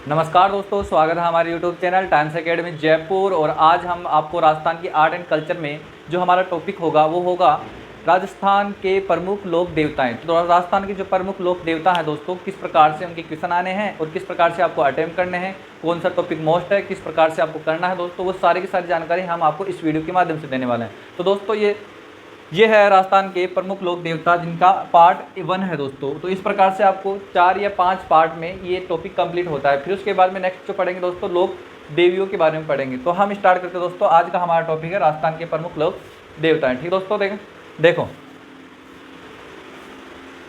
नमस्कार दोस्तों, स्वागत है हमारे YouTube channel times academy Jaipur. और आज हम आपको राजस्थान की आर्ट एंड कल्चर में जो हमारा टॉपिक होगा वो होगा राजस्थान के प्रमुख लोक देवताएं। तो राजस्थान के जो प्रमुख लोक देवता हैं दोस्तों, किस प्रकार से उनके क्वेश्चन आने हैं और किस प्रकार से आपको अटेम्प्ट करने हैं, कौन सा टॉपिक मोस्ट है, किस प्रकार से आपको करना है दोस्तों, वो सारी की सारी जानकारी हम आपको इस वीडियो के माध्यम से देने वाले हैं। तो दोस्तों ये है राजस्थान के प्रमुख लोक देवता, जिनका पार्ट 1 है दोस्तों। तो इस प्रकार से आपको 4 या 5 पार्ट में ये टॉपिक कंप्लीट होता है। फिर उसके बाद में नेक्स्ट जो पढ़ेंगे दोस्तों, लोक देवियों के बारे में पढ़ेंगे। तो हम स्टार्ट करते हैं दोस्तों। आज का हमारा टॉपिक है राजस्थान के प्रमुख लोक देवता। ठीक दोस्तों, देखो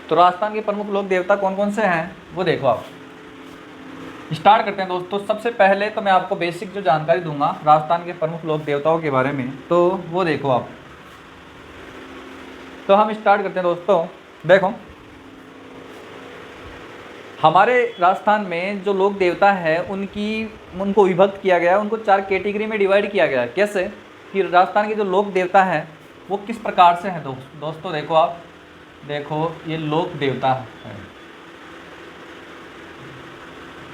तो राजस्थान के प्रमुख लोक देवता कौन कौन से हैं वो देखो आप। स्टार्ट करते हैं दोस्तों। सबसे पहले तो मैं आपको बेसिक जो जानकारी दूंगा राजस्थान के प्रमुख लोक देवताओं के बारे में, तो वो देखो आप। तो हम स्टार्ट करते हैं दोस्तों। देखो, हमारे राजस्थान में जो लोक देवता है उनको विभक्त किया गया है, उनको 4 कैटेगरी में डिवाइड किया गया है। कैसे कि राजस्थान के जो लोक देवता है वो किस प्रकार से हैं दोस्तों देखो आप। देखो, ये लोक देवता है,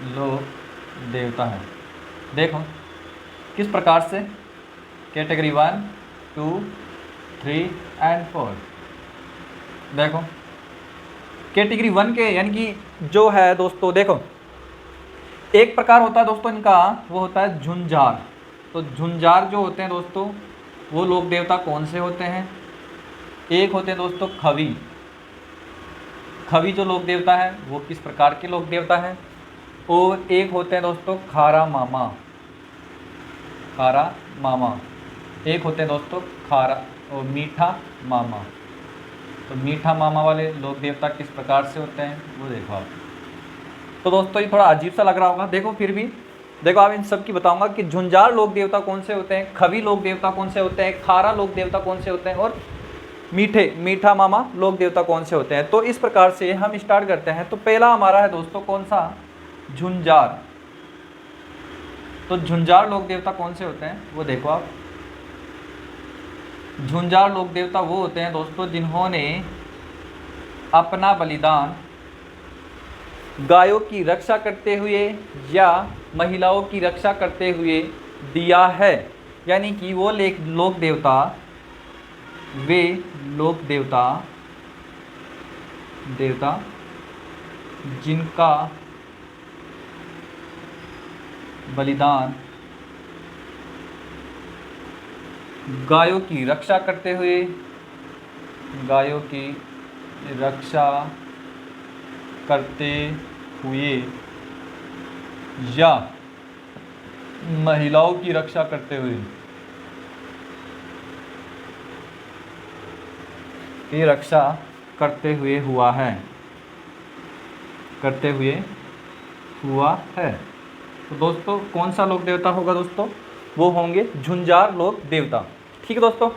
लोक देवता है। देखो किस प्रकार से, कैटेगरी 1, 2, 3 एंड 4। देखो कैटेगरी 1 के यानी कि जो है दोस्तों, देखो एक प्रकार होता है दोस्तों इनका, वो होता है झुंझार। तो झुंझार जो होते हैं दोस्तों, वो लोक देवता कौन से होते हैं? एक होते हैं दोस्तों खवी। खवी जो लोक देवता है वो किस प्रकार के लोक देवता है? और एक होते हैं दोस्तों खारा मामा। खारा मामा। एक होते हैं दोस्तों खारा और मीठा मामा। तो मीठा मामा वाले लोक देवता किस प्रकार से होते हैं वो देखो आप। तो दोस्तों ये थोड़ा अजीब सा लग रहा होगा, देखो फिर भी देखो आप इन सब की बताऊंगा कि झुंझार लोक देवता कौन से होते हैं, खवी लोक देवता कौन से होते हैं, खारा लोक देवता कौन से होते हैं और मीठा मामा लोक देवता कौन से होते हैं। तो इस प्रकार से हम स्टार्ट करते हैं। तो पहला हमारा है दोस्तों कौन सा? झुंझार। तो झुंझार लोक देवता कौन से होते हैं वो देखो आप। झुंझार लोक देवता वो होते हैं दोस्तों जिन्होंने अपना बलिदान गायों की रक्षा करते हुए या महिलाओं की रक्षा करते हुए दिया है। यानी कि वो लोक देवता, वे लोक देवता जिनका बलिदान गायों की रक्षा करते हुए या महिलाओं की रक्षा करते हुए हुआ है। तो दोस्तों कौन सा लोक देवता होगा दोस्तों? वो होंगे झुंझार लोक देवता। ठीक है दोस्तों।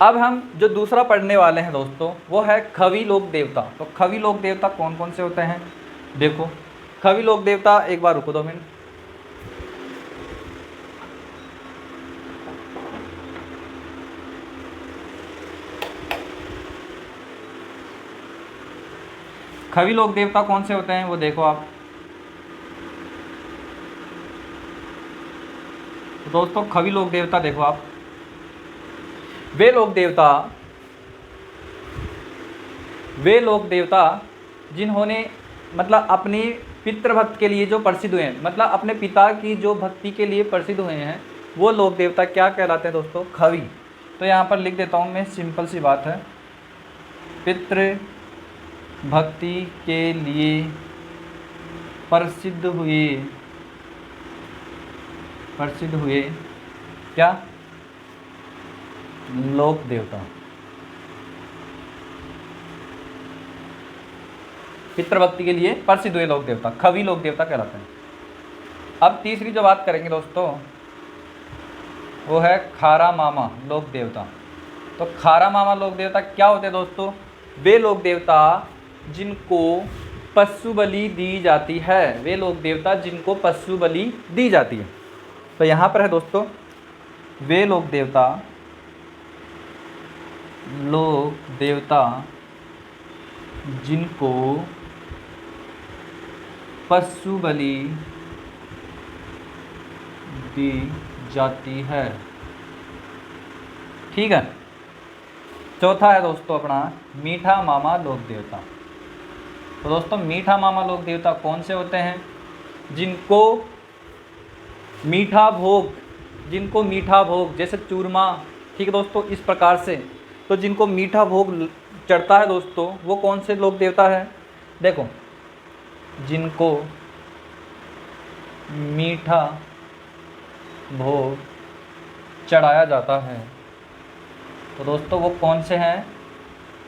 अब हम जो दूसरा पढ़ने वाले हैं दोस्तों वो है खवी लोक देवता। तो खवी लोक देवता कौन कौन से होते हैं देखो। खवी लोक देवता, एक बार रुको 2 मिनट। खवी लोक देवता कौन से होते हैं वो देखो आप। तो दोस्तों खवी लोक देवता देखो आप, वे लोक देवता जिन्होंने मतलब अपनी पितृभक्त के लिए जो प्रसिद्ध हुए हैं, मतलब अपने पिता की जो भक्ति के लिए प्रसिद्ध हुए हैं, वो लोक देवता क्या कहलाते हैं दोस्तों? खवी। तो यहाँ पर लिख देता हूँ मैं, सिंपल सी बात है। पितृ भक्ति के लिए प्रसिद्ध हुए क्या? लोक देवता। पितृभक्ति के लिए प्रसिद्ध हुए लोक देवता खवी लोक देवता कहलाते हैं। अब तीसरी जो बात करेंगे दोस्तों वो है खारा मामा लोक देवता। तो खारा मामा लोक देवता क्या होते हैं दोस्तों? वे लोक देवता जिनको पशु बलि दी जाती है। वे लोक देवता जिनको पशु बलि दी जाती है। तो यहाँ पर है दोस्तों, वे लोक देवता जिनको पशु बलि दी जाती है। ठीक है। चौथा है दोस्तों अपना मीठा मामा लोक देवता। तो दोस्तों मीठा मामा लोक देवता कौन से होते हैं? जिनको मीठा भोग जैसे चूरमा, ठीक है दोस्तों, इस प्रकार से तो जिनको मीठा भोग चढ़ता है दोस्तों, वो कौन से लोक देवता है? देखो, जिनको मीठा भोग चढ़ाया जाता है तो दोस्तों वो कौन से हैं?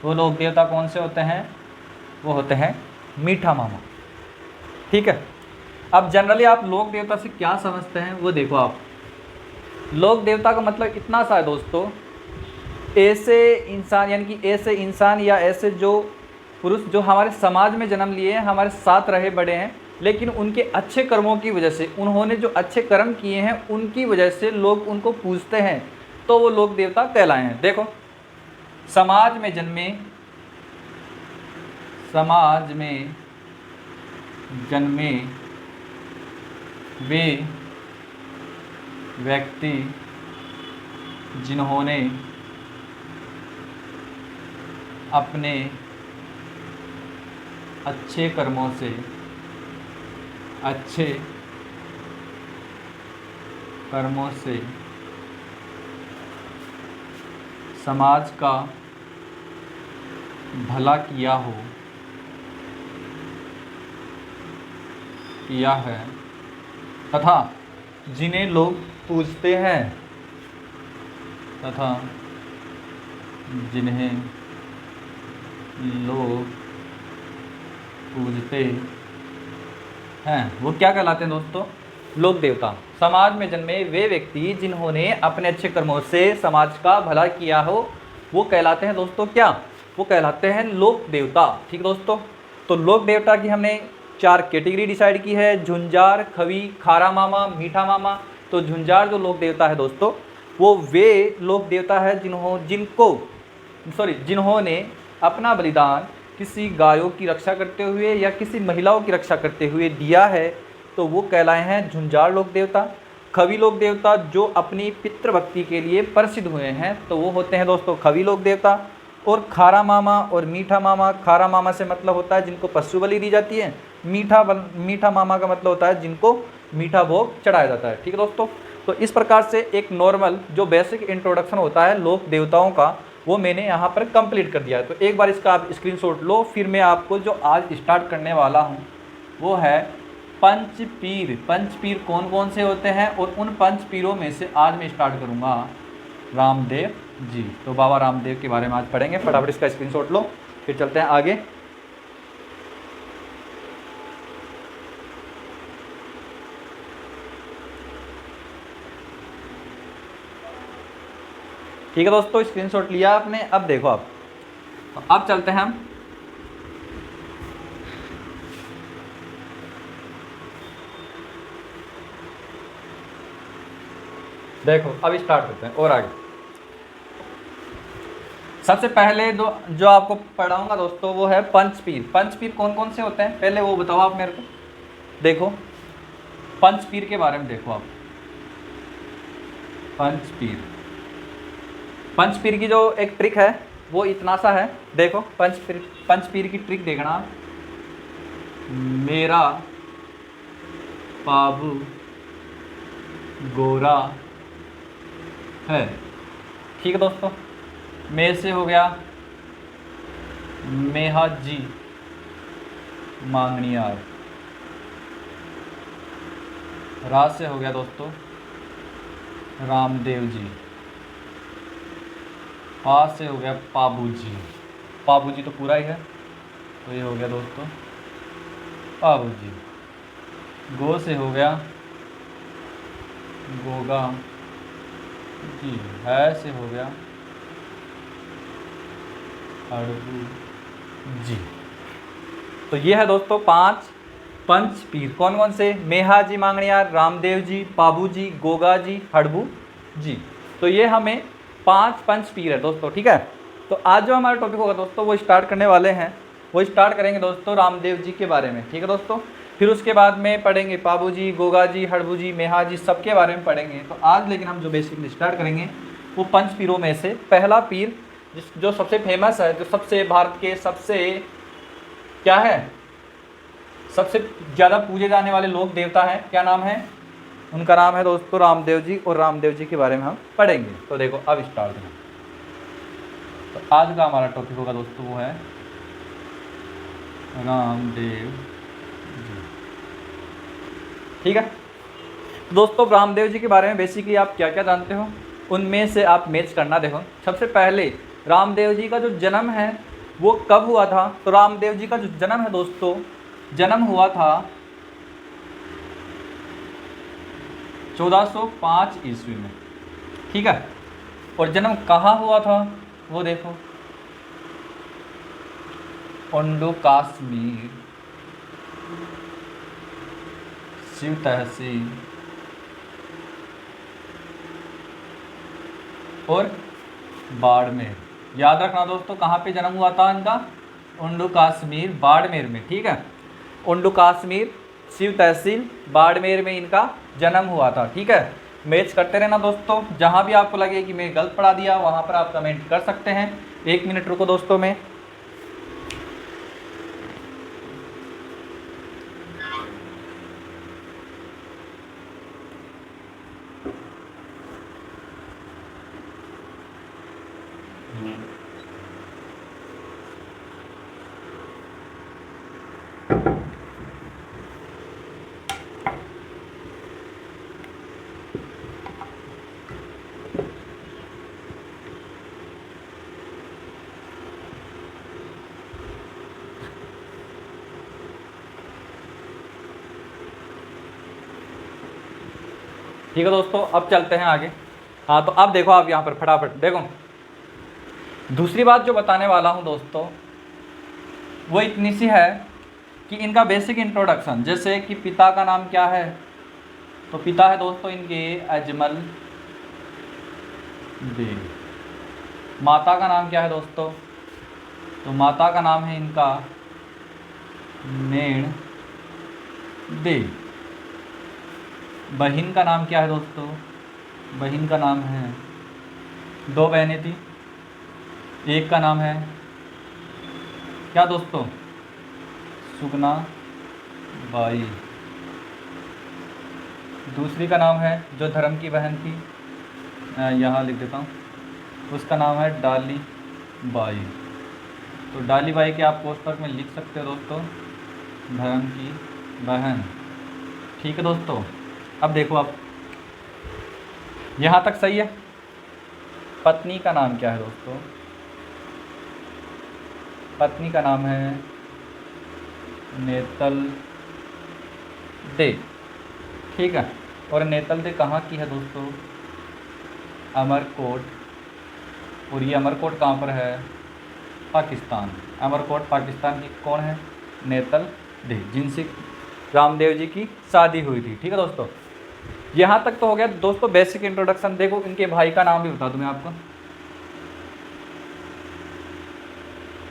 वो लोक देवता कौन से होते हैं? वो होते हैं मीठा मामा। ठीक है। अब जनरली आप लोक देवता से क्या समझते हैं वो देखो। आप लोक देवता का मतलब इतना सा है दोस्तों, ऐसे इंसान, यानी कि ऐसे इंसान या ऐसे जो पुरुष जो हमारे समाज में जन्म लिए हैं, हमारे साथ रहे बड़े हैं, लेकिन उनके अच्छे कर्मों की वजह से, उन्होंने जो अच्छे कर्म किए हैं उनकी वजह से लोग उनको पूजते हैं, तो वो लोक देवता कहलाए हैं। देखो, समाज में जन्मे वे व्यक्ति जिन्होंने अपने अच्छे कर्मों से समाज का भला किया है तथा जिन्हें लोग पूजते हैं वो क्या कहलाते हैं दोस्तों? लोक देवता। समाज में जन्मे वे व्यक्ति जिन्होंने अपने अच्छे कर्मों से समाज का भला किया हो, वो कहलाते हैं दोस्तों क्या? वो कहलाते हैं लोक देवता। ठीक दोस्तों, तो लोक देवता की हमने 4 कैटेगरी डिसाइड की है, झुंझार, खवी, खारा मामा, मीठा मामा। तो झुंझार जो लोक देवता है दोस्तों, वो वे लोक देवता है जिन्होंने अपना बलिदान किसी गायों की रक्षा करते हुए या किसी महिलाओं की रक्षा करते हुए दिया है, तो वो कहलाए हैं झुंझार लोक देवता। खवी लोक देवता जो अपनी पितृभक्ति के लिए प्रसिद्ध हुए हैं, तो वो होते हैं दोस्तों खवी लोक देवता। और खारा मामा और मीठा मामा, खारा मामा से मतलब होता है जिनको पशु बलि दी जाती है, मीठा मामा का मतलब होता है जिनको मीठा भोग चढ़ाया जाता है। ठीक है दोस्तों, तो इस प्रकार से एक नॉर्मल जो बेसिक इंट्रोडक्शन होता है लोक देवताओं का, वो मैंने यहाँ पर कंप्लीट कर दिया है। तो एक बार इसका आप स्क्रीनशॉट लो। फिर मैं आपको जो आज स्टार्ट करने वाला हूँ वो है पंचपीर। पंचपीर कौन कौन से होते हैं, और उन पंचपीरों में से आज मैं स्टार्ट करूँगा रामदेव जी। तो बाबा रामदेव के बारे में आज पढ़ेंगे। फटाफट इसका स्क्रीनशॉट लो, फिर चलते हैं आगे। ठीक है दोस्तों, स्क्रीनशॉट लिया आपने। अब देखो, अब चलते हैं हम देखो, अब स्टार्ट करते हैं और आगे। सबसे पहले जो आपको पढ़ाऊंगा दोस्तों वो है पंचपीर। पंचपीर कौन कौन से होते हैं पहले वो बताओ आप मेरे को। देखो, पंचपीर के बारे में देखो आप। पंचपीर की जो एक ट्रिक है वो इतना सा है। देखो, पंचपीर की ट्रिक देखना। मेरा बाबू गोरा है। ठीक है दोस्तों, मे से हो गया मेहा जी मांगनियार। रा से हो गया दोस्तों रामदेव जी। पा से हो गया पाबू जी। पाबू जी तो पूरा ही है, तो ये हो गया दोस्तों पाबू जी। गो से हो गया गोगा जी। है से हो गया हड़बू जी। तो ये है दोस्तों 5 पंचपीर। कौन कौन से? मेहा जी मांगनियार, रामदेव जी, पाबू जी, गोगा जी, हड़बू जी। तो ये हमें 5 पंचपीर है दोस्तों। ठीक है, तो आज जो हमारा टॉपिक होगा दोस्तों वो स्टार्ट करने वाले हैं, वो स्टार्ट करेंगे दोस्तों रामदेव जी के बारे में। ठीक है दोस्तों, फिर उसके बाद में पढ़ेंगे पाबू जी, गोगा जी, हड़बू जी, मेहा जी, सबके बारे में पढ़ेंगे। तो आज लेकिन हम जो बेसिकली स्टार्ट करेंगे वो पंच पीरों में से पहला पीर जो सबसे फेमस है, जो सबसे भारत के सबसे क्या है, सबसे ज़्यादा पूजे जाने वाले लोग देवता हैं, क्या नाम है उनका? नाम है दोस्तों रामदेव जी। और रामदेव जी के बारे में हम पढ़ेंगे। तो देखो अब स्टार्ट है। तो आज का हमारा टॉपिक होगा दोस्तों वो है रामदेव जी। ठीक है, तो दोस्तों रामदेव जी के बारे में बेसिकली आप क्या क्या जानते हो उनमें से आप मैच करना। देखो सबसे पहले रामदेव जी का जो जन्म है वो कब हुआ था? तो रामदेव जी का जो जन्म है दोस्तों, जन्म हुआ था 1405 ईस्वी में। ठीक है, और जन्म कहाँ हुआ था वो देखो, ओंडो कश्मीर, शिव तहसील और बाड़मेर। याद रखना दोस्तों कहाँ पे जन्म हुआ था इनका? ओंडो कश्मीर बाड़मेर में। ठीक है, ओंडो कश्मीर, शिव तहसील, बाड़मेर में इनका जन्म हुआ था। ठीक है, मैच करते रहना दोस्तों। जहाँ भी आपको लगे कि मैं गलत पढ़ा दिया वहाँ पर आप कमेंट कर सकते हैं। 1 मिनट रुको दोस्तों में। ठीक है दोस्तों, अब चलते हैं आगे। हाँ, तो अब देखो आप यहाँ पर फटाफट देखो, दूसरी बात जो बताने वाला हूँ दोस्तों वो इतनी सी है कि इनका बेसिक इंट्रोडक्शन। जैसे कि पिता का नाम क्या है? तो पिता है दोस्तों इनके अजमल देव। माता का नाम क्या है दोस्तों? तो माता का नाम है इनका नेण देव। बहन का नाम क्या है दोस्तों? बहन का नाम है, 2 बहनें थी, एक का नाम है क्या दोस्तों? सुगना बाई। दूसरी का नाम है जो धर्म की बहन थी, यहाँ लिख देता हूँ, उसका नाम है डाली बाई। तो डाली बाई के आप पोस्टर में लिख सकते हो दोस्तों, धर्म की बहन। ठीक है दोस्तों, अब देखो आप यहाँ तक सही है। पत्नी का नाम क्या है दोस्तों? पत्नी का नाम है नेतल दे। ठीक है, और नेतल दे कहाँ की है दोस्तों? अमरकोट। और ये अमरकोट कहाँ पर है? पाकिस्तान। अमरकोट पाकिस्तान की कौन है? नेतल दे, जिनसे रामदेव जी की शादी हुई थी। ठीक है दोस्तों, यहाँ तक तो हो गया दोस्तों बेसिक इंट्रोडक्शन। देखो इनके भाई का नाम भी बता दूं मैं आपको।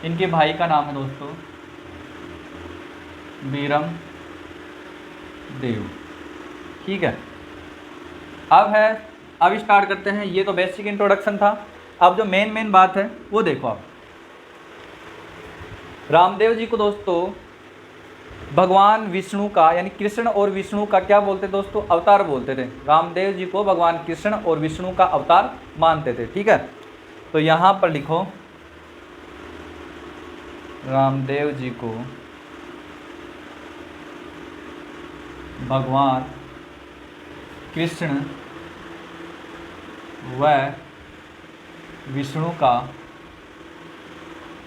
इनके भाई का नाम है दोस्तों बीरम देव। ठीक है, अब स्टार्ट करते हैं। ये तो बेसिक इंट्रोडक्शन था। अब जो मेन बात है वो देखो आप। रामदेव जी को दोस्तों भगवान विष्णु का, यानी कृष्ण और विष्णु का क्या बोलते थे दोस्तों? अवतार बोलते थे। रामदेव जी को भगवान कृष्ण और विष्णु का अवतार मानते थे। ठीक है, तो यहाँ पर लिखो रामदेव जी को भगवान कृष्ण व विष्णु का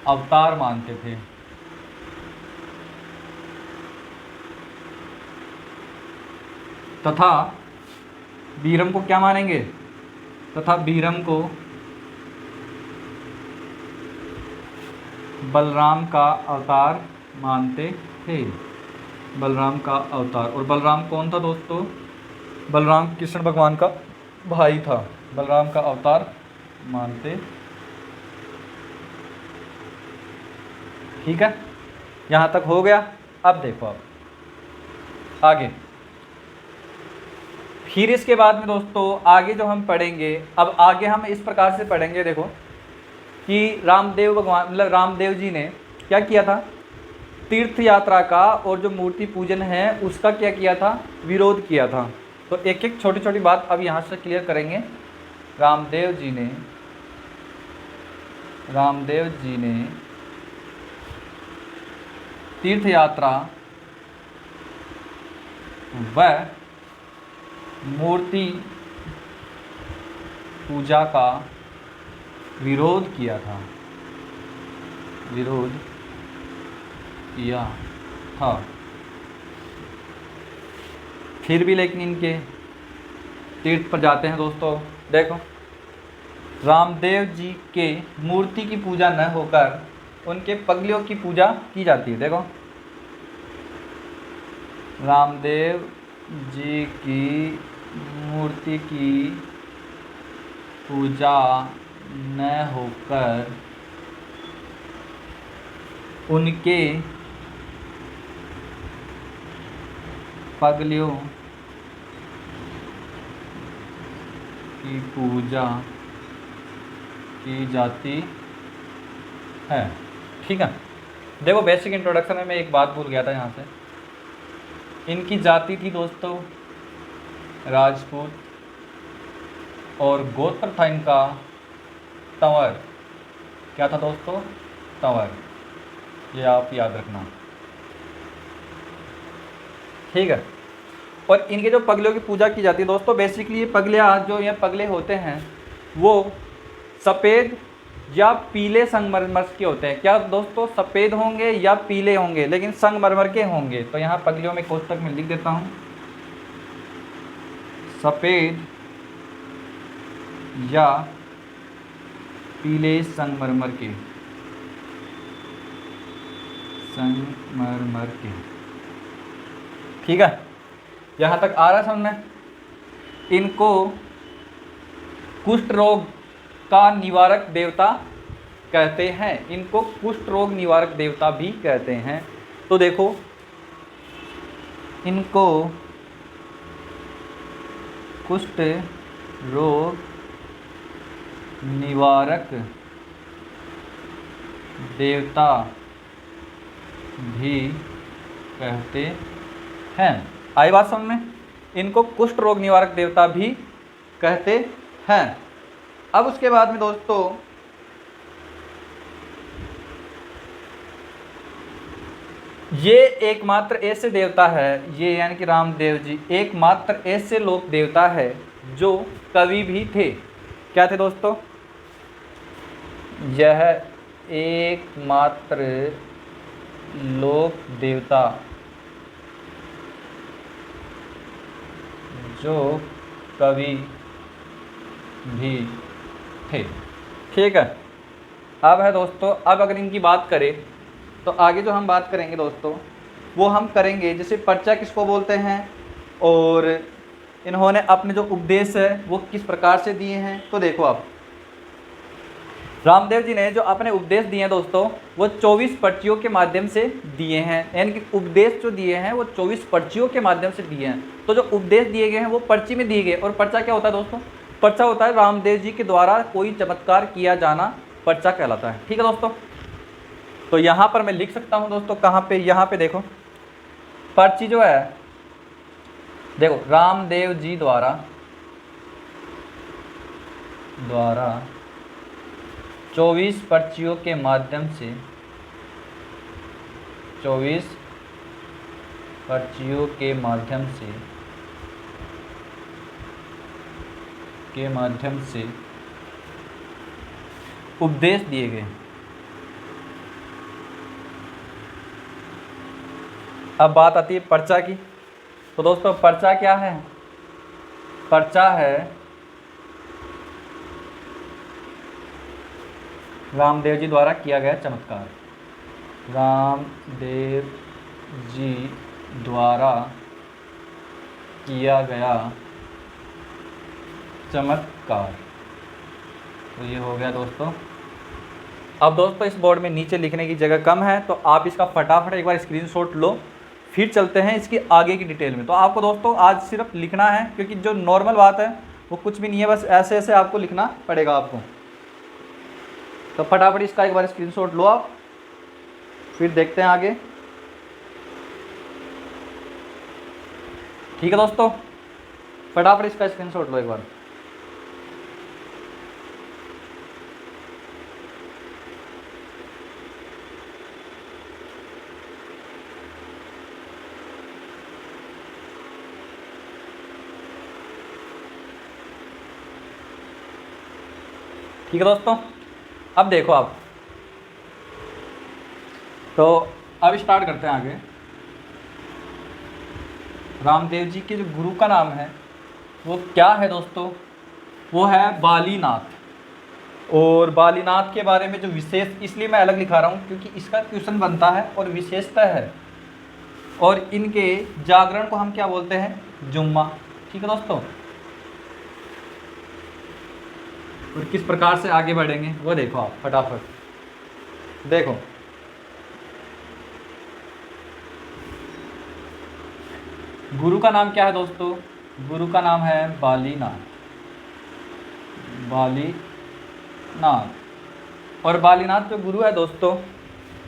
अवतार मानते थे। तथा बीरम को क्या मानेंगे? तथा बीरम को बलराम का अवतार मानते थे। बलराम का अवतार। और बलराम कौन था दोस्तों? बलराम कृष्ण भगवान का भाई था। बलराम का अवतार मानते। ठीक है, यहाँ तक हो गया। अब देखो आप आगे फिर इसके बाद में दोस्तों आगे जो हम पढ़ेंगे, अब आगे हम इस प्रकार से पढ़ेंगे, देखो कि रामदेव भगवान मतलब रामदेव जी ने क्या किया था, तीर्थ यात्रा का और जो मूर्ति पूजन है उसका क्या किया था, विरोध किया था। तो एक एक छोटी छोटी बात अब यहाँ से क्लियर करेंगे। रामदेव जी ने तीर्थ यात्रा व मूर्ति पूजा का विरोध किया था, फिर भी लेकिन इनके तीर्थ पर जाते हैं दोस्तों। देखो रामदेव जी के मूर्ति की पूजा न होकर उनके पगलियों की पूजा की जाती है। देखो रामदेव जी की मूर्ति की पूजा न होकर उनके पगलियों की पूजा की जाती है। ठीक है, देखो बेसिक इंट्रोडक्शन में मैं एक बात भूल गया था यहाँ से। इनकी जाति थी दोस्तों राजपूत और गोत्र था इनका तंवर। क्या था दोस्तों, तंवर, ये आप याद रखना। ठीक है, और इनके जो पगलियों की पूजा की जाती है दोस्तों, बेसिकली ये पगलियाँ जो ये पगले होते हैं वो सफ़ेद या पीले संगमरमर के होते हैं। क्या दोस्तों, सफ़ेद होंगे या पीले होंगे, लेकिन संगमरमर के होंगे। तो यहाँ पगलियों में कोष्टक में लिख देता हूँ, सफ़ेद या पीले संगमरमर के, ठीक है, यहाँ तक आ रहा है समझ में। इनको कुष्ठ रोग का निवारक देवता कहते हैं, इनको कुष्ठ रोग निवारक देवता भी कहते हैं। तो देखो इनको कुष्ठ रोग निवारक देवता भी कहते हैं। आई बात समझ में, इनको कुष्ठ रोग निवारक देवता भी कहते हैं। अब उसके बाद में दोस्तों ये एकमात्र ऐसे देवता है, ये यानी कि रामदेव जी एकमात्र ऐसे लोक देवता है जो कवि भी थे। क्या थे दोस्तों, यह एकमात्र लोक देवता जो कवि भी थे। ठीक है, अब है दोस्तों, अब अगर इनकी बात करें तो आगे जो हम बात करेंगे दोस्तों वो हम करेंगे जैसे पर्चा किसको बोलते हैं और इन्होंने अपने जो उपदेश है वो किस प्रकार से दिए हैं। तो देखो आप रामदेव जी ने जो अपने उपदेश दिए हैं दोस्तों वो 24 पर्चियों के माध्यम से दिए हैं, यानी कि उपदेश जो दिए हैं वो 24 पर्चियों के माध्यम से दिए हैं। तो जो उपदेश दिए गए हैं वो पर्ची में दिए गए। और पर्चा क्या होता है दोस्तों, पर्चा होता है रामदेव जी के द्वारा कोई चमत्कार किया जाना, पर्चा कहलाता है। ठीक है दोस्तों, तो यहाँ पर मैं लिख सकता हूँ दोस्तों, कहाँ पे, यहाँ पे देखो पर्ची जो है, देखो रामदेव जी द्वारा 24 पर्चियों के माध्यम से 24 पर्चियों के माध्यम से उपदेश दिए गए। अब बात आती है पर्चा की। तो दोस्तों पर्चा क्या है, पर्चा है रामदेव जी द्वारा किया गया चमत्कार। रामदेव जी द्वारा किया गया चमत्कार। तो ये हो गया दोस्तों। अब दोस्तों इस बोर्ड में नीचे लिखने की जगह कम है तो आप इसका फटाफट एक बार स्क्रीनशॉट लो, फिर चलते हैं इसकी आगे की डिटेल में। तो आपको दोस्तों आज सिर्फ लिखना है, क्योंकि जो नॉर्मल बात है वो कुछ भी नहीं है, बस ऐसे ऐसे आपको लिखना पड़ेगा आपको। तो फटाफट इसका एक बार स्क्रीनशॉट लो आप, फिर देखते हैं आगे। ठीक है दोस्तों, फटाफट इसका स्क्रीनशॉट लो एक बार। ठीक है दोस्तों, अब देखो आप, तो अब स्टार्ट करते हैं आगे। रामदेव जी के जो गुरु का नाम है वो क्या है दोस्तों? वो है बालीनाथ। और बालीनाथ के बारे में जो विशेष, इसलिए मैं अलग लिखा रहा हूँ क्योंकि इसका क्वेश्चन बनता है और विशेषता है। और इनके जागरण को हम क्या बोलते हैं? जुम्मा। ठीक है दोस्तों, और किस प्रकार से आगे बढ़ेंगे वो देखो आप फटाफट। देखो, गुरु का नाम क्या है दोस्तों? गुरु का नाम है बालीनाथ। बालीनाथ। और बालीनाथ जो गुरु है दोस्तों,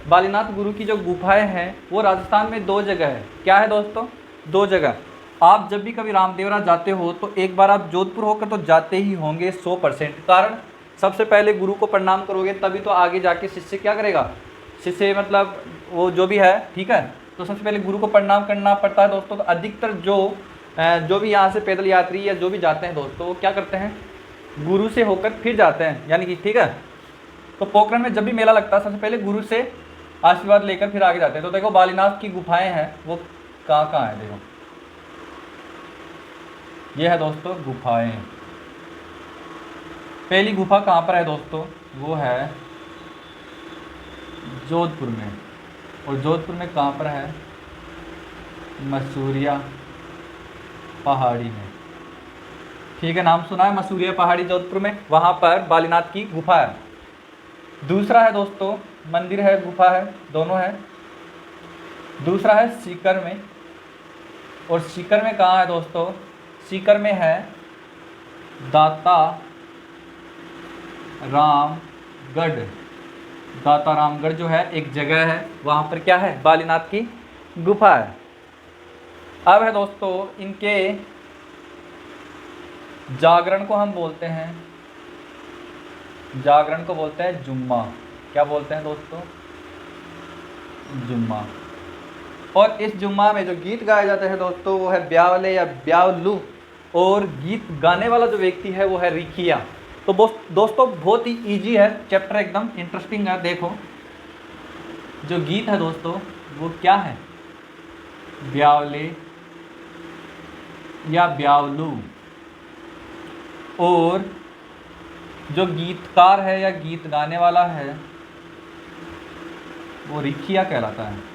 बालीनाथ गुरु की जो गुफाएं हैं वो राजस्थान में 2 जगह है। क्या है दोस्तों? 2 जगह। आप जब भी कभी रामदेवरा जाते हो तो एक बार आप जोधपुर होकर तो जाते ही होंगे 100%। कारण सबसे पहले गुरु को प्रणाम करोगे तभी तो आगे जाके शिष्य क्या करेगा, शिष्य मतलब वो जो भी है, ठीक है। तो सबसे पहले गुरु को प्रणाम करना पड़ता है दोस्तों। तो अधिकतर जो भी यहाँ से पैदल यात्री या जो भी जाते हैं दोस्तों, वो क्या करते हैं, गुरु से होकर फिर जाते हैं, यानी कि ठीक है। तो पोखरण में जब भी मेला लगता है सबसे पहले गुरु से आशीर्वाद लेकर फिर आगे जाते हैं। तो देखो बालीनाथ की गुफाएं हैं वो कहाँ कहाँ है, देखो ये है दोस्तों गुफाएं। पहली गुफा कहाँ पर है दोस्तों? वो है जोधपुर में। और जोधपुर में कहाँ पर है? मसूरिया पहाड़ी में। ठीक है, नाम सुना है मसूरिया पहाड़ी जोधपुर में, वहाँ पर बालीनाथ की गुफा है। दूसरा है दोस्तों मंदिर है, गुफा है, दोनों है। दूसरा है सीकर में। और सीकर में कहाँ है दोस्तों? सीकर में है दाता रामगढ़। दाता रामगढ़ जो है एक जगह है, वहाँ पर क्या है? बालीनाथ की गुफा है। अब है दोस्तों इनके जागरण को हम बोलते हैं, जागरण को बोलते हैं जुम्मा। क्या बोलते हैं दोस्तों? जुम्मा। और इस जुम्मा में जो गीत गाए जाते हैं दोस्तों वो है ब्यावले या ब्यावलू। और गीत गाने वाला जो व्यक्ति है वो है रिखिया। तो दोस्तों बहुत ही इजी है चैप्टर, एकदम इंटरेस्टिंग है। देखो जो गीत है दोस्तों वो क्या है? ब्यावले या ब्यावलू। और जो गीतकार है या गीत गाने वाला है वो रिखिया कहलाता है।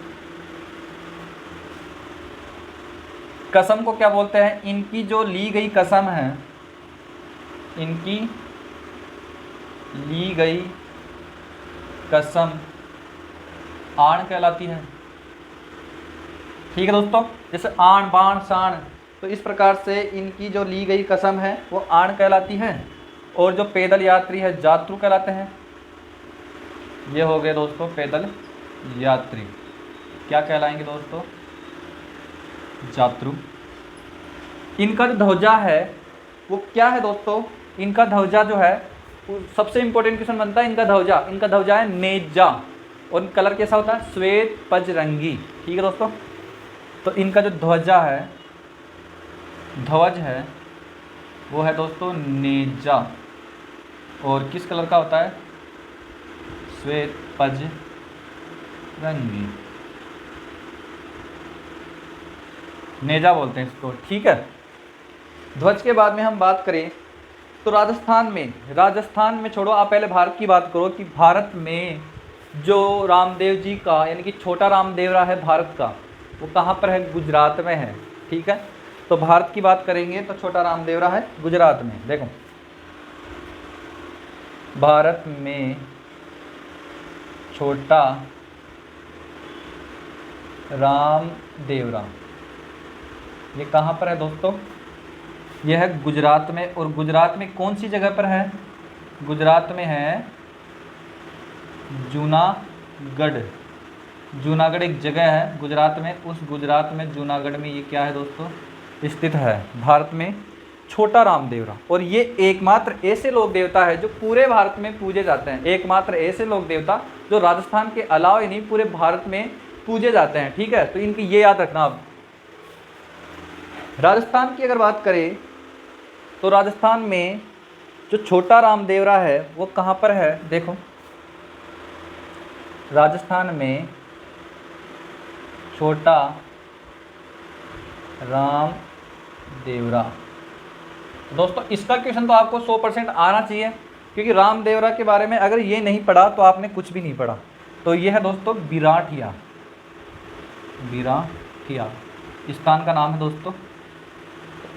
कसम को क्या बोलते हैं? इनकी जो ली गई कसम है, इनकी ली गई कसम आण कहलाती है। ठीक है दोस्तों, जैसे आण बाण साण, तो इस प्रकार से इनकी जो ली गई कसम है वो आण कहलाती है। और जो पैदल यात्री है जात्रु कहलाते हैं। ये हो गए दोस्तों पैदल यात्री। क्या कहलाएंगे दोस्तों? जात्रु। इनका जो ध्वजा है वो क्या है दोस्तों? इनका ध्वजा जो है, सबसे इंपॉर्टेंट क्वेश्चन बनता है इनका ध्वजा। इनका ध्वजा है नेजा। और कलर कैसा होता है? श्वेत पजरंगी। ठीक है दोस्तों, तो इनका जो ध्वजा है, ध्वज है, वो है दोस्तों नेजा। और किस कलर का होता है? श्वेत पजरंगी, नेजा बोलते हैं इसको। ठीक है, ध्वज के बाद में हम बात करें तो राजस्थान में छोड़ो, आप पहले भारत की बात करो कि भारत में जो रामदेव जी का यानी कि छोटा रामदेवरा है भारत का, वो कहाँ पर है? गुजरात में है। ठीक है, तो भारत की बात करेंगे तो छोटा रामदेवरा है गुजरात में। देखो भारत में छोटा राम देवरा। ये कहाँ पर है दोस्तों? यह है गुजरात में। और गुजरात में कौन सी जगह पर है? गुजरात में है जूनागढ़। जूनागढ़ एक जगह है गुजरात में, उस गुजरात में जूनागढ़ में ये क्या है दोस्तों? स्थित है। भारत में छोटा राम देवरा। और ये एकमात्र ऐसे लोक देवता है जो पूरे भारत में पूजे जाते हैं। एकमात्र ऐसे लोक देवता जो राजस्थान के अलावा ही नहीं पूरे भारत में पूजे जाते हैं। ठीक है, तो इनकी ये याद रखना। अब राजस्थान की अगर बात करें तो राजस्थान में जो छोटा राम देवरा है वो कहाँ पर है? देखो, राजस्थान में छोटा राम देवरा। दोस्तों इसका क्वेश्चन तो आपको 100% आना चाहिए, क्योंकि राम देवरा के बारे में अगर ये नहीं पढ़ा तो आपने कुछ भी नहीं पढ़ा। तो ये है दोस्तों बिराठिया। बिराठिया स्थान का नाम है दोस्तों।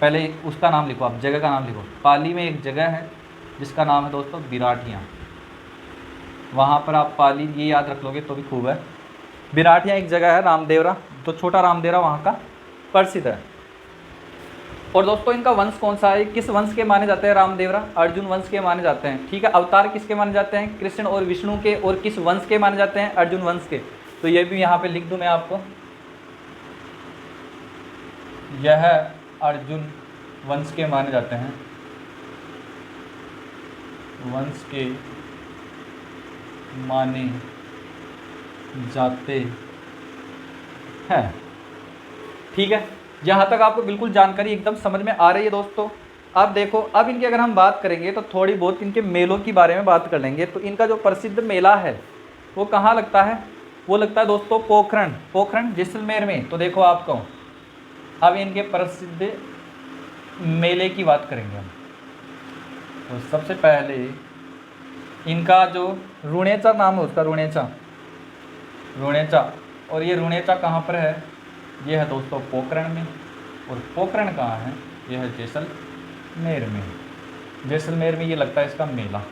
पहले उसका नाम लिखो, आप जगह का नाम लिखो। पाली में एक जगह है जिसका नाम है दोस्तों बिराठिया। वहाँ पर आप पाली ये याद रख लोगे तो भी खूब है। बिराठिया एक जगह है, रामदेवरा, तो छोटा रामदेवरा वहाँ का प्रसिद्ध है। और दोस्तों इनका वंश कौन सा है? किस वंश के माने जाते हैं रामदेवरा? अर्जुन वंश के माने जाते हैं। ठीक है, अवतार किसके माने जाते हैं? कृष्ण और विष्णु के। और किस वंश के माने जाते हैं? अर्जुन वंश के। तो ये भी यहाँ पे लिख दूँ मैं आपको, यह अर्जुन वंश के माने जाते हैं। वंश के माने जाते हैं। ठीक है, यहाँ तक आपको बिल्कुल जानकारी एकदम समझ में आ रही है दोस्तों। अब देखो, अब इनकी अगर हम बात करेंगे तो थोड़ी बहुत इनके मेलों की बारे में बात कर लेंगे। तो इनका जो प्रसिद्ध मेला है वो कहाँ लगता है? वो लगता है दोस्तों पोखरण। पोखरण जैसलमेर में। तो देखो आपको अब इनके प्रसिद्ध मेले की बात करेंगे हम। तो सबसे पहले इनका जो रुणेचा नाम है उसका, रुणेचा। और ये रुणेचा कहाँ पर है? ये है दोस्तों पोखरण में। और पोखरण कहाँ है? ये है जैसलमेर में। जैसलमेर में ये लगता है इसका मेला।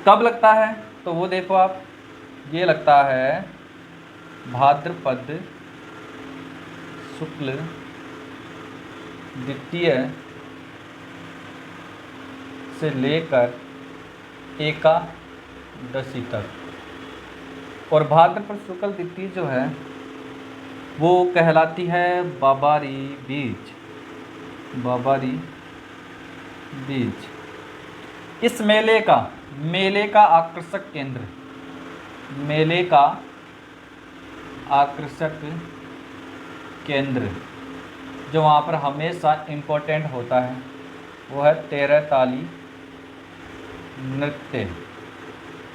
कब लगता है? तो वो देखो आप, ये लगता है भाद्रपद शुक्ल द्वितीय से लेकर एकादशी तक। और भाद्रपद शुक्ल द्वितीय जो है वो कहलाती है बाबारी बीज। बाबारी बीज इस मेले का आकर्षक केंद्र, मेले का आकर्षक केंद्र जो वहाँ पर हमेशा इम्पोर्टेंट होता है वो है तेरह ताली नृत्य।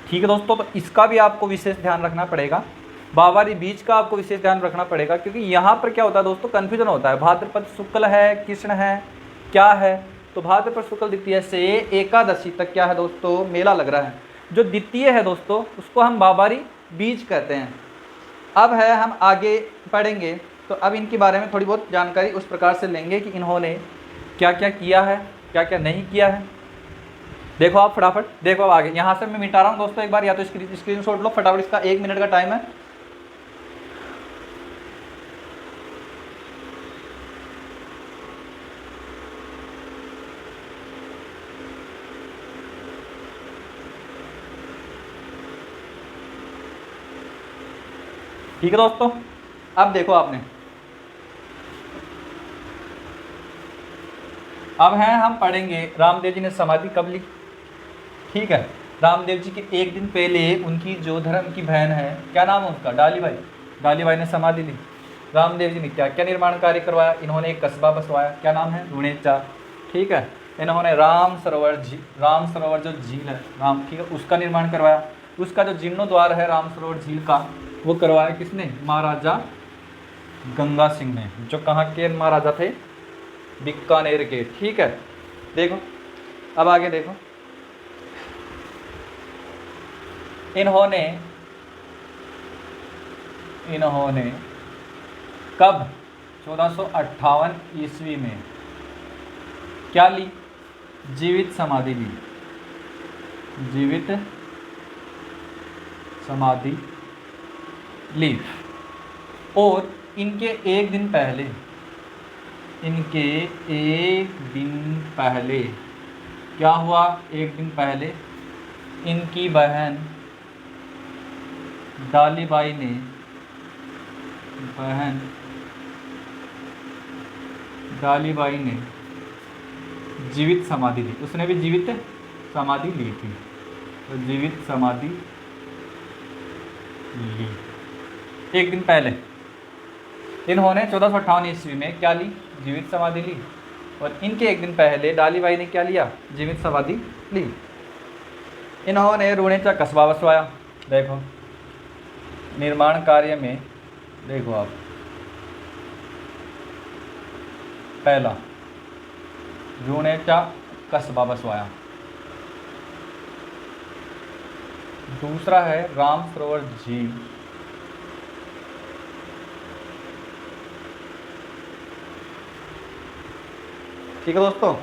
ठीक है दोस्तों, तो इसका भी आपको विशेष ध्यान रखना पड़ेगा। बाबारी बीज का आपको विशेष ध्यान रखना पड़ेगा, क्योंकि यहाँ पर क्या होता है दोस्तों, कन्फ्यूजन होता है। भाद्रपद शुक्ल है, कृष्ण है, क्या है? तो भाद्रपद शुक्ल द्वितीय से एकादशी तक क्या है दोस्तों? मेला लग रहा है। जो द्वितीय है दोस्तों उसको हम बाबारी बीज कहते हैं। अब है, हम आगे पढ़ेंगे तो अब इनके बारे में थोड़ी बहुत जानकारी उस प्रकार से लेंगे कि इन्होंने क्या क्या किया है, क्या क्या नहीं किया है। देखो आप फटाफट देखो, अब आगे यहाँ से मैं मिटा रहा हूँ दोस्तों एक बार, या तो स्क्रीनशॉट लो फटाफट, इसका 1 मिनट का टाइम है। ठीक है दोस्तों, अब देखो आपने, अब हैं हम पढ़ेंगे रामदेव जी ने समाधि कब ली। ठीक है, रामदेव जी के एक दिन पहले उनकी जो धर्म की बहन है, क्या नाम है उसका? डालीबाई। डालीबाई ने समाधि ली। रामदेव जी ने क्या क्या निर्माण कार्य करवाया? इन्होंने एक कस्बा बसवाया, क्या नाम है? रुणेचा। ठीक है, इन्होंने राम सरोवर जो झील है राम, ठीक है, उसका निर्माण करवाया। उसका जो जीर्णोद्वार है राम सरोवर झील का, वो करवाया किसने? महाराजा गंगा सिंह ने, जो कहाँ के महाराजा थे? बीकानेर के। ठीक है, देखो अब आगे देखो, इन्होंने कब 1458 ईस्वी में क्या ली? जीवित समाधि ली। जीवित समाधि ली। और इनके एक दिन पहले, इनके एक दिन पहले क्या हुआ? एक दिन पहले इनकी बहन डालीबाई ने, बहन डालीबाई ने जीवित समाधि ली। उसने भी जीवित समाधि ली थी, तो जीवित समाधि ली एक दिन पहले। इन्होंने 1458 ईस्वी में क्या ली? जीवित समाधि ली। और इनके एक दिन पहले डालीबाई ने क्या लिया? जीवित समाधि ली। इन्होंने रूणेचा कस्बा बसवाया। देखो निर्माण कार्य में, देखो आप, पहला रूणेचा कस्बा बसवाया, दूसरा है राम सरोवर झील, ठीक है दोस्तों।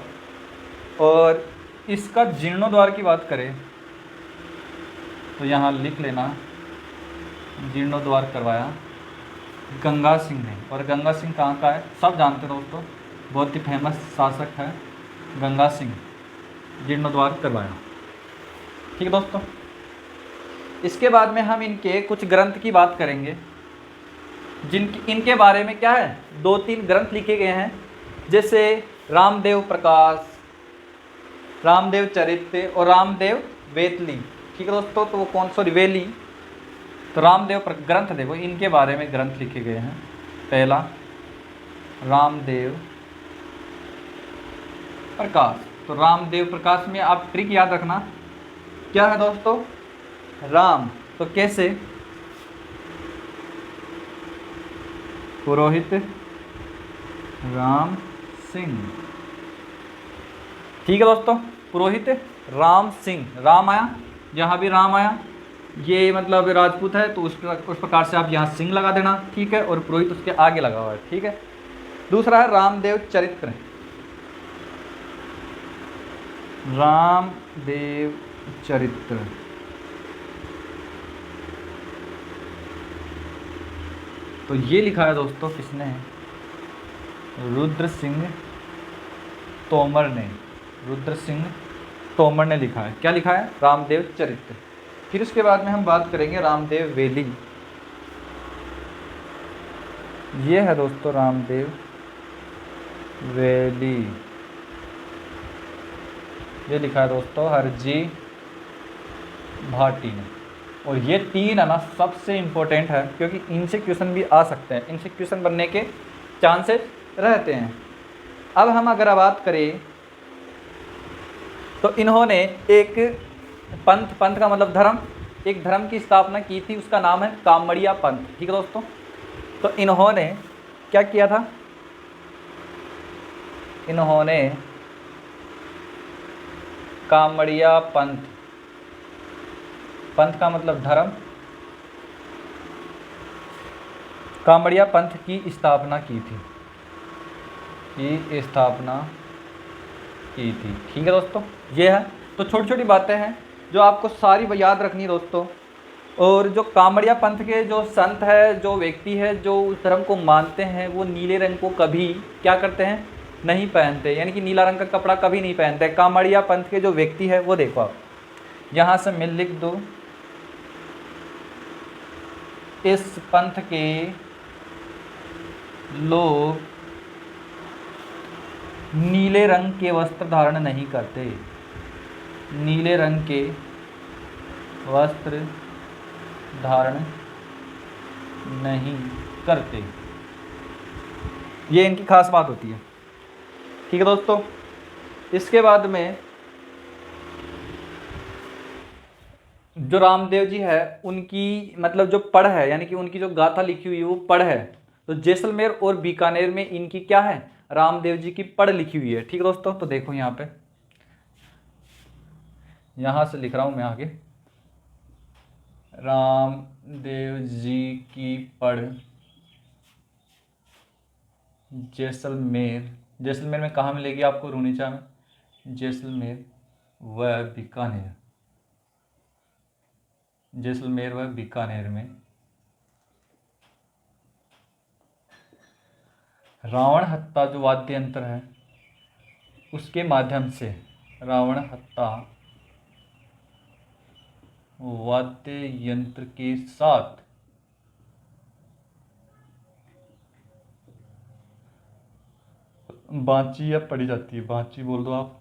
और इसका जीर्णोद्वार की बात करें तो यहाँ लिख लेना, जीर्णोद्वार करवाया गंगा सिंह ने। और गंगा सिंह कहाँ का है? सब जानते हैं दोस्तों, बहुत ही फेमस शासक है गंगा सिंह। जीर्णोद्वार करवाया, ठीक है दोस्तों। इसके बाद में हम इनके कुछ ग्रंथ की बात करेंगे, जिनकी इनके बारे में क्या है, 2-3 ग्रंथ लिखे गए हैं, जैसे रामदेव प्रकाश, रामदेव चरित्र और रामदेव वेतली, ठीक है दोस्तों। तो वो कौन सा वेली, तो रामदेव ग्रंथ, देखो इनके बारे में ग्रंथ लिखे गए हैं। पहला रामदेव प्रकाश, तो रामदेव प्रकाश में आप ट्रिक याद रखना क्या है दोस्तों, राम तो कैसे, पुरोहित राम सिंह, ठीक है दोस्तों। पुरोहित राम सिंह, राम आया, यहाँ भी राम आया, ये मतलब राजपूत है तो उस प्रकार से आप यहाँ सिंह लगा देना, ठीक है। और पुरोहित उसके आगे लगा हुआ है, ठीक है। दूसरा है रामदेव चरित्र, रामदेव चरित्र, तो ये लिखा है दोस्तों किसने? रुद्र सिंह तोमर ने, रुद्र सिंह तोमर ने लिखा है। क्या लिखा है? रामदेव चरित्र। फिर उसके बाद में हम बात करेंगे रामदेव वेली, ये है दोस्तों रामदेव वेली, ये लिखा है दोस्तों हरजी भाटी ने। और ये 3 है ना सबसे इम्पोर्टेंट है, क्योंकि इनसे क्वेश्चन भी आ सकते हैं, इनसे क्वेश्चन बनने के चांसेस रहते हैं। अब हम अगर बात करें तो इन्होंने एक पंथ का मतलब धर्म, एक धर्म की स्थापना की थी, उसका नाम है कामड़िया पंथ, ठीक है दोस्तों। तो इन्होंने क्या किया था? इन्होंने कामड़िया पंथ, पंथ का मतलब धर्म, कामड़िया पंथ की स्थापना की थी, ठीक है दोस्तों। ये है, तो छोटी छोटी बातें हैं जो आपको सारी याद रखनी है दोस्तों। और जो कामड़िया पंथ के जो संत है, जो व्यक्ति है, जो उस धर्म को मानते हैं, वो नीले रंग को कभी क्या करते हैं? नहीं पहनते, यानी कि नीला रंग का कपड़ा कभी नहीं पहनते। कामड़िया पंथ के जो व्यक्ति है वो देखो आप, यहाँ से मैं लिख दो, इस पंथ के लोग नीले रंग के वस्त्र धारण नहीं करते, नीले रंग के वस्त्र धारण नहीं करते, ये इनकी खास बात होती है, ठीक है दोस्तों। इसके बाद में जो रामदेव जी है उनकी मतलब जो पढ़ है, यानी कि उनकी जो गाथा लिखी हुई है वो पढ़ है, तो जैसलमेर और बीकानेर में इनकी क्या है? रामदेव जी की पढ़ लिखी हुई है, ठीक है दोस्तों। तो देखो यहाँ पे, यहाँ से लिख रहा हूँ मैं आगे, रामदेव जी की पढ़ जैसलमेर, जैसलमेर में कहाँ मिलेगी आपको? रूणीचा में, जैसलमेर व बीकानेर, जैसलमेर व बीकानेर में रावण हत्ता जो वाद्य यंत्र है उसके माध्यम से, रावण हत्ता वाद्य यंत्र के साथ बांची या पढ़ी जाती है, बांची बोल दो आप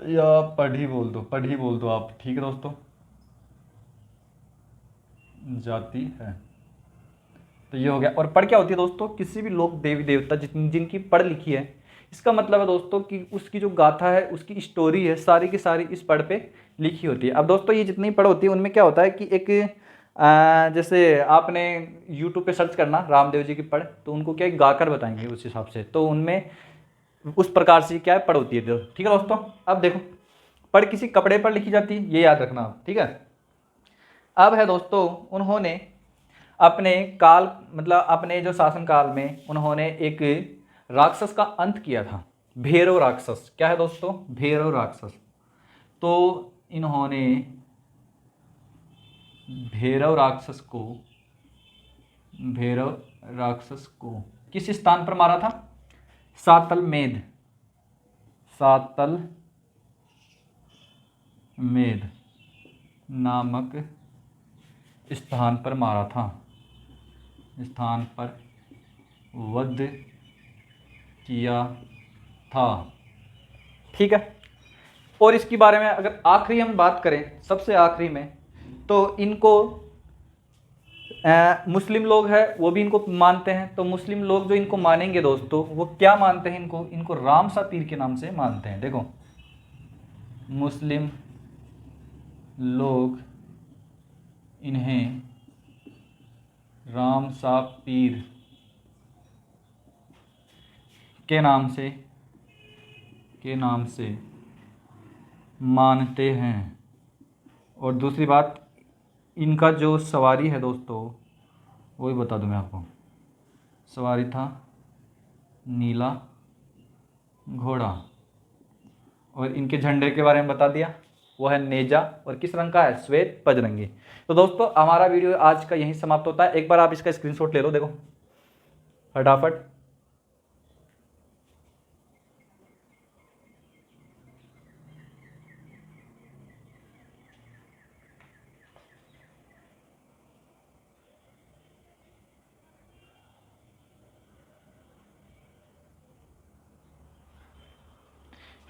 या पढ़ी बोल दो, पढ़ी बोल दो आप, ठीक है दोस्तों, जाती है। तो ये हो गया। और पढ़ क्या होती है दोस्तों? किसी भी लोक देवी देवता जिनकी पढ़ लिखी है, इसका मतलब है दोस्तों कि उसकी जो गाथा है, उसकी स्टोरी है, सारी की सारी इस पढ़ पे लिखी होती है। अब दोस्तों ये जितनी पढ़ होती है उनमें क्या होता है कि एक जैसे आपने यूट्यूब पे सर्च करना रामदेव जी की पढ़, तो उनको क्या गाकर बताएंगे उस हिसाब से, तो उनमें उस प्रकार से क्या है पढ़ होती है। ठीक है दोस्तों, अब देखो पढ़ किसी कपड़े पर लिखी जाती है, ये याद रखना आप, ठीक है। अब है दोस्तों, उन्होंने अपने काल मतलब अपने जो शासन काल में उन्होंने एक राक्षस का अंत किया था, भैरव राक्षस। क्या है दोस्तों? भैरव राक्षस। तो इन्होंने भैरव राक्षस को किस स्थान पर मारा था? सातलमेध नामक स्थान पर मारा था, स्थान पर वध किया था। ठीक है। और इसके बारे में अगर आखिरी हम बात करें, सबसे आखिरी में, तो इनको मुस्लिम लोग हैं वो भी इनको मानते हैं। तो मुस्लिम लोग जो इनको मानेंगे दोस्तों, वो क्या मानते हैं? इनको रामसा पीर के नाम से मानते हैं। देखो, मुस्लिम लोग इन्हें रामसा पीर के नाम से मानते हैं। और दूसरी बात, इनका जो सवारी है दोस्तों, वो भी बता दूं मैं आपको। सवारी था नीला घोड़ा। और इनके झंडे के बारे में बता दिया, वो है नेजा, और किस रंग का है? श्वेत बजरंगी। तो दोस्तों हमारा वीडियो आज का यहीं समाप्त होता है। एक बार आप इसका स्क्रीनशॉट ले लो, देखो फटाफट।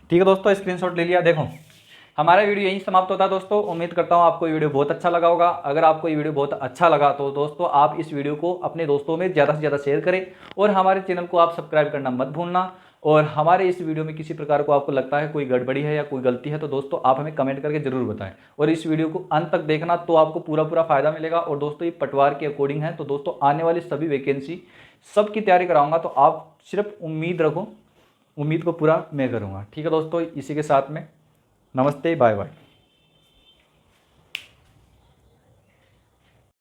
ठीक है दोस्तों, स्क्रीनशॉट ले लिया। देखो हमारा वीडियो यहीं समाप्त होता है दोस्तों। उम्मीद करता हूँ आपको ये वीडियो बहुत अच्छा लगा होगा। अगर आपको ये वीडियो बहुत अच्छा लगा तो दोस्तों आप इस वीडियो को अपने दोस्तों में ज़्यादा से ज़्यादा शेयर करें, और हमारे चैनल को आप सब्सक्राइब करना मत भूलना। और हमारे इस वीडियो में किसी प्रकार को आपको लगता है कोई गड़बड़ी है या कोई गलती है, तो दोस्तों आप हमें कमेंट करके जरूर बताएं। और इस वीडियो को अंत तक देखना, तो आपको पूरा फ़ायदा मिलेगा। और दोस्तों ये पटवार के अकॉर्डिंग है, तो दोस्तों आने वाली सभी वैकेंसी सबकी तैयारी कराऊंगा, तो आप सिर्फ उम्मीद रखो, उम्मीद को पूरा मैं करूँगा। ठीक है दोस्तों, इसी के साथ में नमस्ते, बाय बाय।